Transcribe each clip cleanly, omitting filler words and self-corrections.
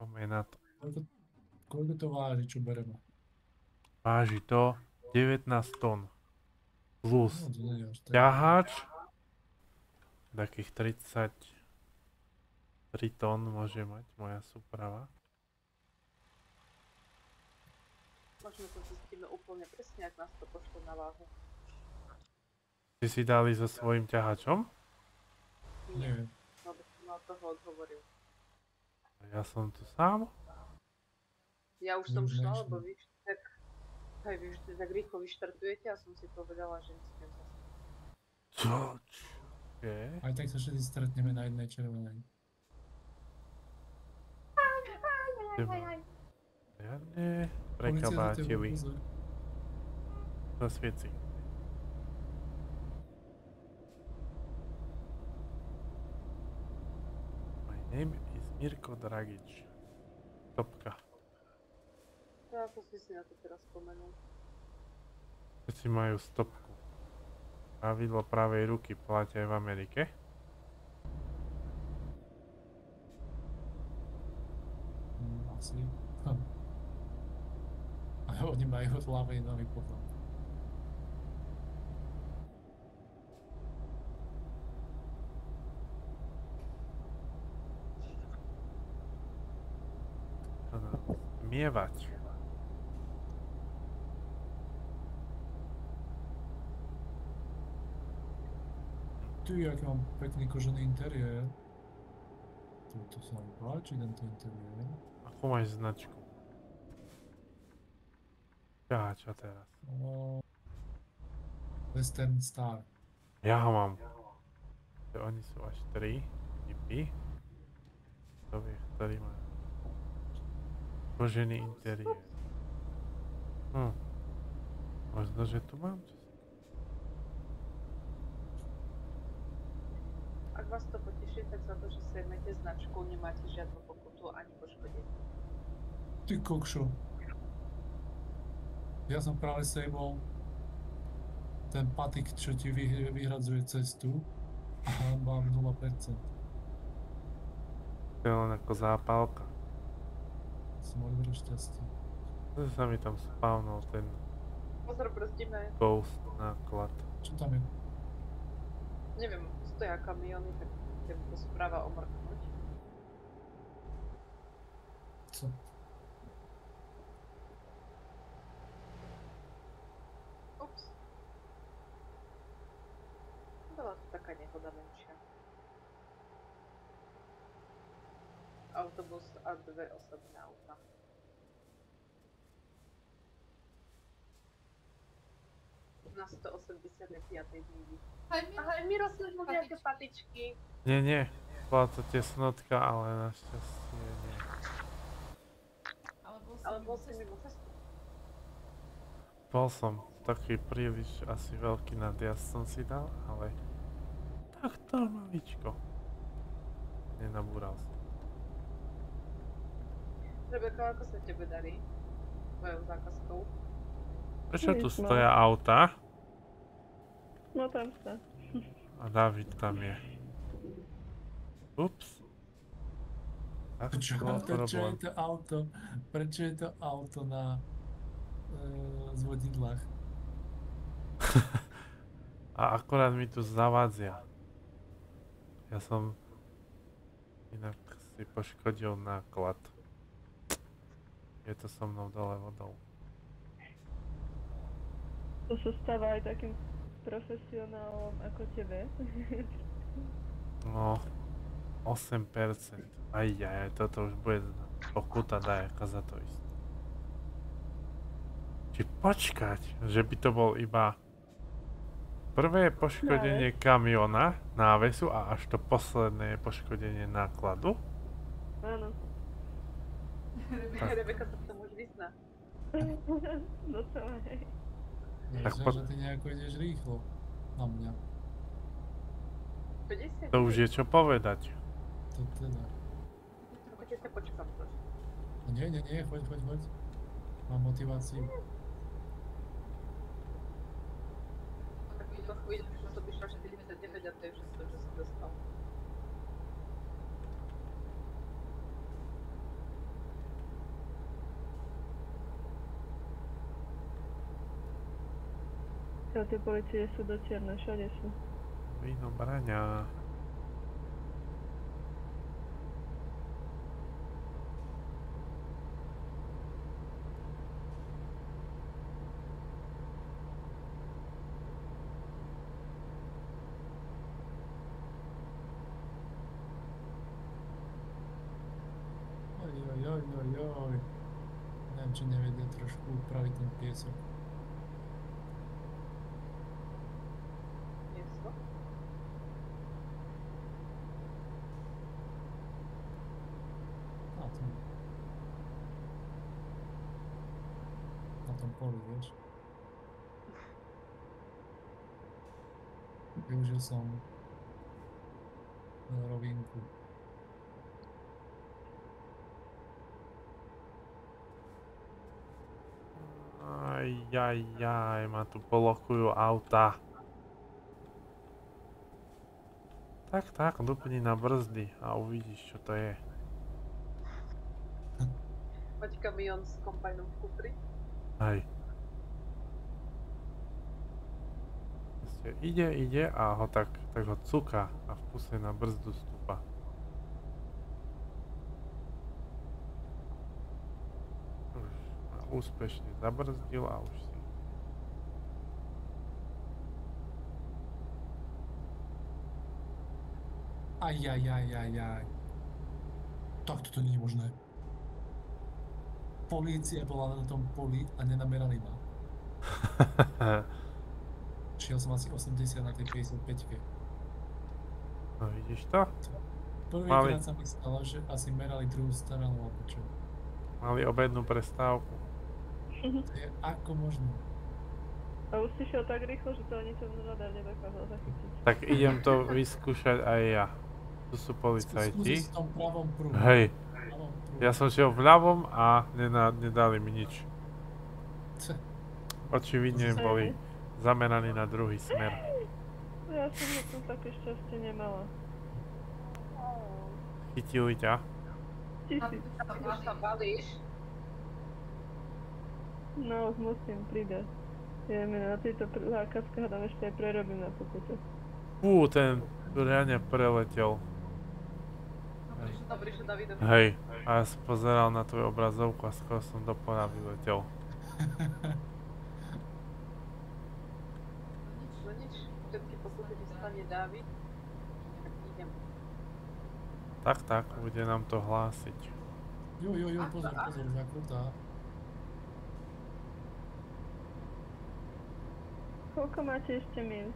Poďme na to. Koľko to váži, čo bereme? Váži to 19 tón. Plus No, to nie je až tak. ťahač. Takých 33 tón môže mať moja súprava. Možno to zistíme úplne presne, ak nás to pošlo na váhu. Ty si dali so svojím ťahačom? Nie. Lebo som ma od toho odhovoril. A ja som tu sám? Ja už som Už šla, nešli. lebo vy vždy tak rýchlo vyštartujete a som si povedala, že nesmiem zase. Čo? Je? Aj tak sa všetci stretneme na jednej červenej. Riadne Polícia za tebou, prekabátili. pozor. Zasviec si. My name is Mirko Dragič. Topka. To ako si na to teraz spomenul. Všetci majú stopku. Pravidlo pravej ruky platia aj v Amerike. Asi. A oni majú od ľavej nohy potom. To nás mievať. Ty, aký mám pekný kožený interiér. To sa mi páči, tento interiér. Akú máš značku? Ťahača teraz. Western Star. Ja ho mám. Oni sú až 3 typy. To vie, ktorý má kožený interiér. Možno, že tu mám čo. Ak vás to poteší, tak za to, že sejmete značku, nemáte žiadnu pokutu ani poškodenie. Ty kokšo. Ja som práve sejmol ten patik, čo ti vyhradzuje cestu a mám 0%. To je len ako zápalka. Som mal veľa šťastie. To sa mi tam spavnul ten Pozor, brzdíme. ghost náklad. Čo tam je? Neviem, stoja kamiony, tak chcem to správa omrknúť. Co? Ups. Bola to taká nehoda menšia. Autobus a 2 osobné auta. Na 185. míli. Ahoj, Miro, si mu nejaké patičky. Nie. Bola to tesnotka, ale našťastie nie. Ale bol si mimo cestu. Bol som taký príliš asi veľký nadjazd som si dal, ale takto maličko. Nenabúral som. Rebeka, ako sa tebe darí? Tvojou zákazkou? Prečo tu stoja auta? No tam sa. A David tam je. Ups. Tak Prečo bol je problém. to auto? Prečo je to auto na zvodidlách? A akorát mi tu zavadzia. Ja som inak si poškodil náklad. Je to so mnou dole vodou. To sa stáva aj takým profesionálom ako tebe. No, 8%. Aj, toto už bude pokuta dajaká za to isté. Či počkať, že by to bol iba prvé poškodenie kamiona, návesu a až to posledné poškodenie nákladu? Áno. Rebeka sa v tom už vyzná. Docela hej. Tak Že ty nejako ideš rýchlo na mňa. 50? To už je čo povedať. To teda. Poďte sa počkám trošku. No nie, choď. Mám motiváciu. Tak v túto chvíli už som vyšla 49 a to je všetko, čo som dostal. Tie policie sú dočierne, všade sú. Víno braňa. Oj. Neviem, či nevedia trošku upraviť ten piesok. Miesto. Na tom poli, vieš. Využil som rovinku. Ajajaj, ma tu polokujú auta. Tak, dupni na brzdy a uvidíš, čo to je. Mať kamión s kombajnom v kufri. Hej. Proste ide a ho tak ho cuka a v kuse na brzdu stúpa. Úspešne zabrzdil a už si... Ajajajajaj. Takto to nie je možné. Polícia bola na tom poli a nenamerali ma. Šiel som asi 80 na tej 55-ke. No vidíš to? Prvýkrát sa mi stalo, že asi merali druhú stranu alebo čo. Mali obednú prestávku. To je ako možné. A už si šiel tak rýchlo, že to ani ten radar nedokázal zachytiť. Tak idem to vyskúšať aj ja. Tu sú policajti. Skúsi v tom pravom pruhu. Hej. Ja som šiel v ľavom a nedali mi nič. Očividne boli zameraní na druhý smer. Ja som na tom také šťastie nemala. Chytili ťa? Už sa balíš? No, už musím pridať. Ideme na tejto zákazkách a tam ešte aj prerobím na pokute. Ten riadne preletel. Dobrý, že David. Hej, a ja som pozeral na tvoju obrazovku a skoro som do pola vyletel. No nič, všetky pokuty dostane David. Tak idem. Tak, bude nám to hlásiť. Jo, pozor, zakrutá. Koľko máte ešte mil?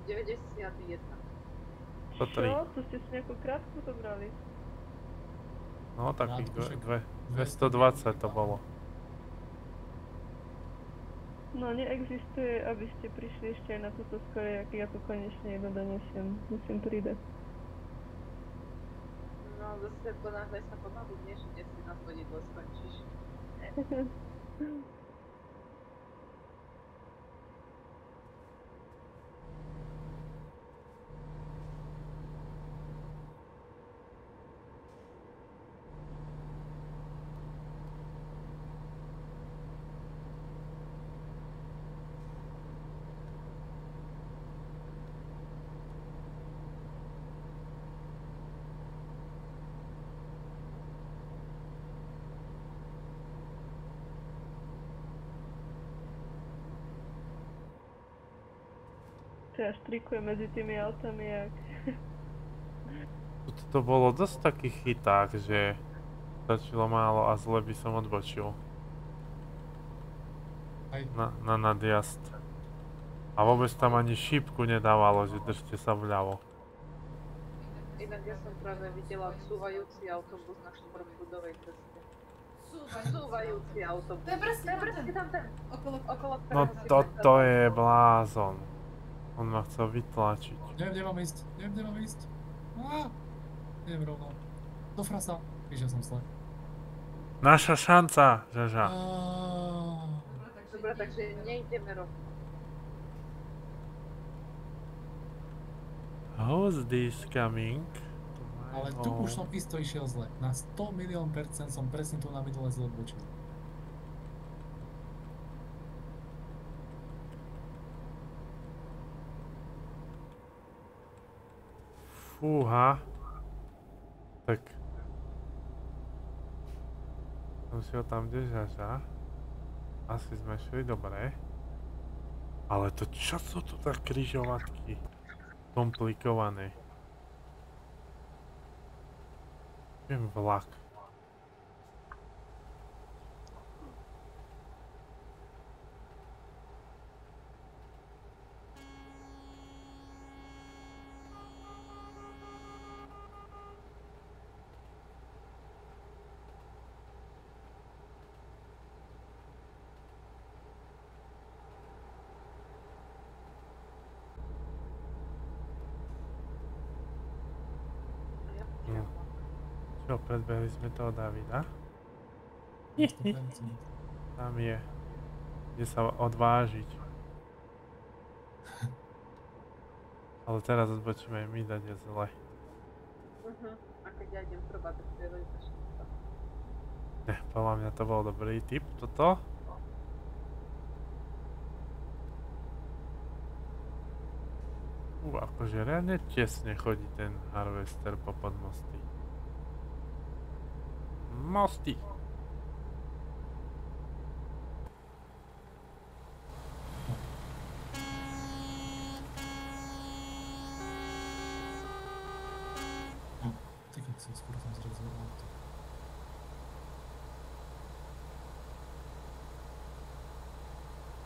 91. To 3. Čo? To ste si nejakú krátku zobrali? No, takých 220 to bolo. No, neexistuje, aby ste prišli ešte aj na túto skore, ja to konečne jedno donesiem. Musím pridať. No, zase ponáhľaj sa pomalu, nie, že dnes si na vodidlo skončíš. Ja štrikujem medzi tými autami, jak... To bolo dosť taký chyták, že stačilo málo a zle by som odbočil. Na nadjazd. A vôbec tam ani šípku nedávalo, že držte sa vľavo. Inak ja som práve videla cúvajúci autobus na štvorprúdovej ceste. Cúvajúci autobus. To je presne tam ten. Okolo No toto je blázon. On ma chcel vytlačiť. Neviem, kde mám ísť. Idem rovno. Do frasa. Víš, ja som zle. Naša šanca, Žaža. Dobre, takže nejdeme rovno. Who's this coming? Ale tu už som isto išiel zle. Na 100 milión % som presne tu na minule zle odbočil. Fúha. Tak. Som si ho tam držaža. Asi sme šli dobre. Ale to čo sú tu tak križovatky? Komplikované. Viem vlak. Čo, predbehli sme toho Davida? 100%. Tam je. Kde sa odvážiť. Ale teraz odbočíme my dať je zle. A keď ja idem prvá, tak to je veľmi ťažké. Ne, podľa mňa to bol dobrý tip, toto. Akože reálne tesne chodí ten harvester popod mosty. Mosty! Ty keď som skôr tam zrazil auto.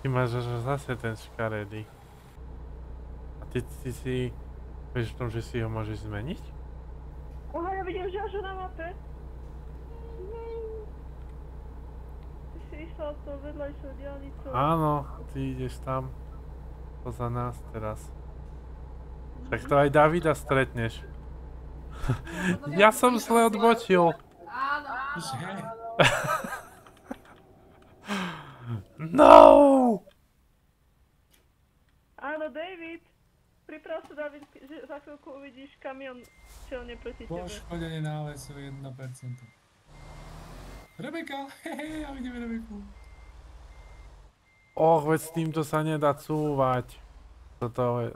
Ty máš zase ten škaredý. A ty si... Vieš v tom, že si ho môžeš zmeniť? Aha, ja vidím, že až na mape. Ty si išla tou vedľajšou diaľnicou. Áno, ty ideš tam. To za nás teraz. Tak to aj Davida stretneš. Ja som zle odbočil. Že? No! Áno, David. Priprav sa, David, že za chvíľku uvidíš kamión čelne proti tebe. Poškodenie nálesu 1%. Rebeka! Hehe, ja vidím Rebeku. Och, veď s týmto sa nedá cúvať. Toto je...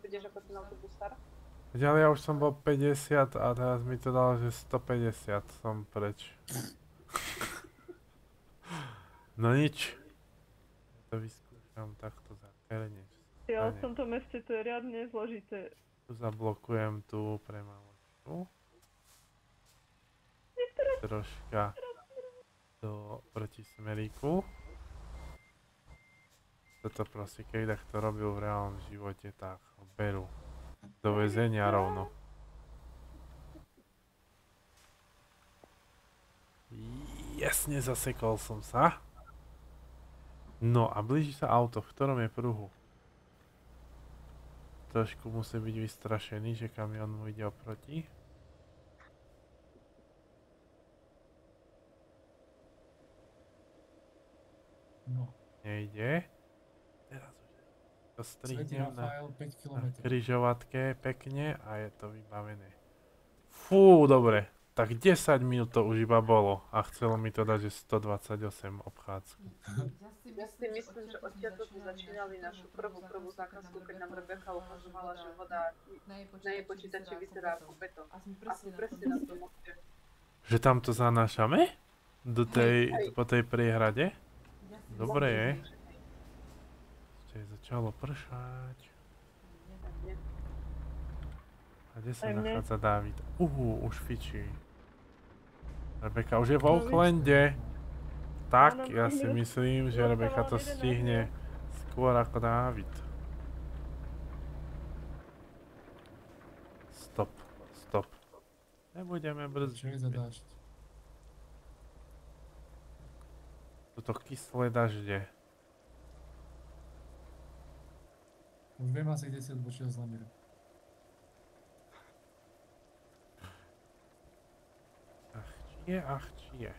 Budeš ako ten autobus star? Ale ja už som bol 50 a teraz mi to dalo, že 150 som preč. No nič. To vyskúšam takto zaterne. Ja v tomto meste to je riadne zložité. Tu zablokujem tú premávačku. Troška do protismeríku. Toto proste, keď to robil v reálnom živote, tak ho berú do väzenia rovno. Jasne, zasekol som sa. No a blíži sa auto, v ktorom je pruhu. Trošku musí byť vystrašený, že kamión mu ide oproti. No. Nejde. Teraz už to Svätý strihnem na Rafael 5 km. križovatke pekne a je to vybavené. Fú, dobre. Tak 10 minút to už iba bolo a chcelo mi to dať, že 128 obchádzku. Ja si myslím, že odtiaľto sme začínali našu prvú zákazku, keď nám Rebeka ukazovala, že voda na jej počítači vyzerá ako betón. A sme presne na tom moste. Že tam to zanášame? Po tej priehrade? Dobre je. Ešte začalo pršať. A kde sa nachádza Dávid? Už fičí. Rebeka už je v Oaklande. Tak, ja si myslím, že Rebeka to stihne skôr ako Dávid. Stop, stop. Nebudeme Čo je za brzdiť. dážď? Toto kyslé dažde. Už viem asi, kde si odbočil z Lamira. Ach, či je.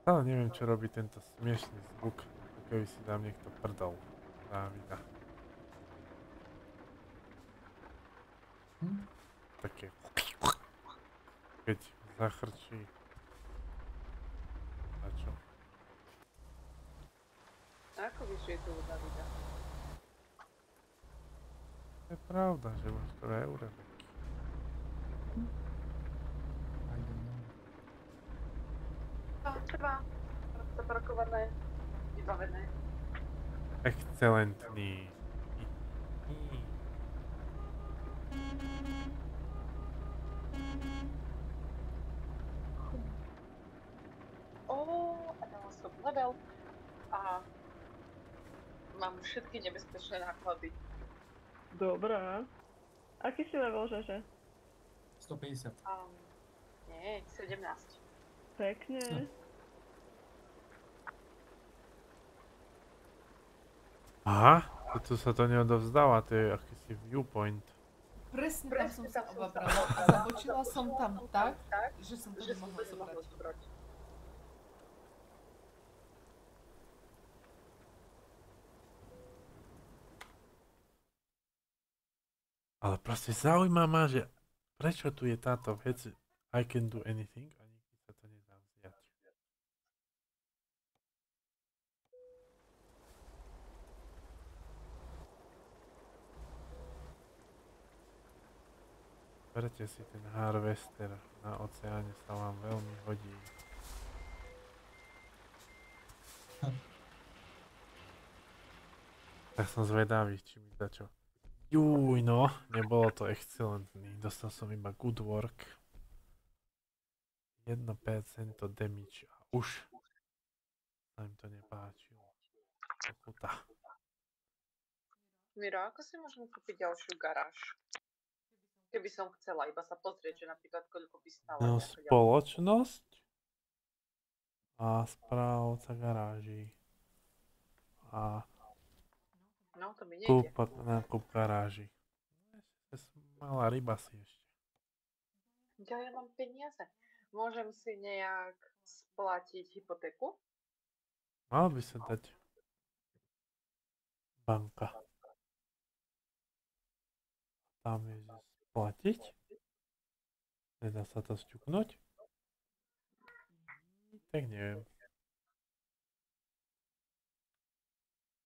Ale neviem, čo robí tento smiešný zvuk, ako keby si tam niekto prdol Dávida. Také... Keď zachrčí. A čo? A ako vieš, či je to u Davida. To je pravda, že máš to aj u Rebeky. I don't know. Treba zaparkované, vybavené. Excelentný. A dala som level a mám všetky nebezpečné náklady. Dobrá. Aký si level, že? 150. Nie, 17. Pekne. Aha, tu sa to neodovzdáva, to je akýsi viewpoint. Presne tam som sa obabrala a zabočila som tam tak, že som to nemohla zobrať. Ale proste zaujíma ma, že prečo tu je táto vec I can do anything a nikdy sa to nedá vziať. Berte si ten harvester, na oceáne sa vám veľmi hodí. Tak som zvedavý, či mi dá čo. Júj, no, nebolo to excelentný, dostal som iba good work. 1% damage a už sa im to nepáčilo. Pokuta. Miro, ako si môžem kúpiť ďalšiu garáž? Keby som chcela iba sa pozrieť, že napríklad koľko by stála No, nejaká ďalšia. spoločnosť a správca garáží. A No, to mi nejde. nákup garáží. Malá ryba si ešte. Ja mám peniaze. Môžem si nejak splatiť hypotéku? Mal by sa dať banka. Tam je, že splatiť. Nedá sa to šťuknúť? Tak neviem.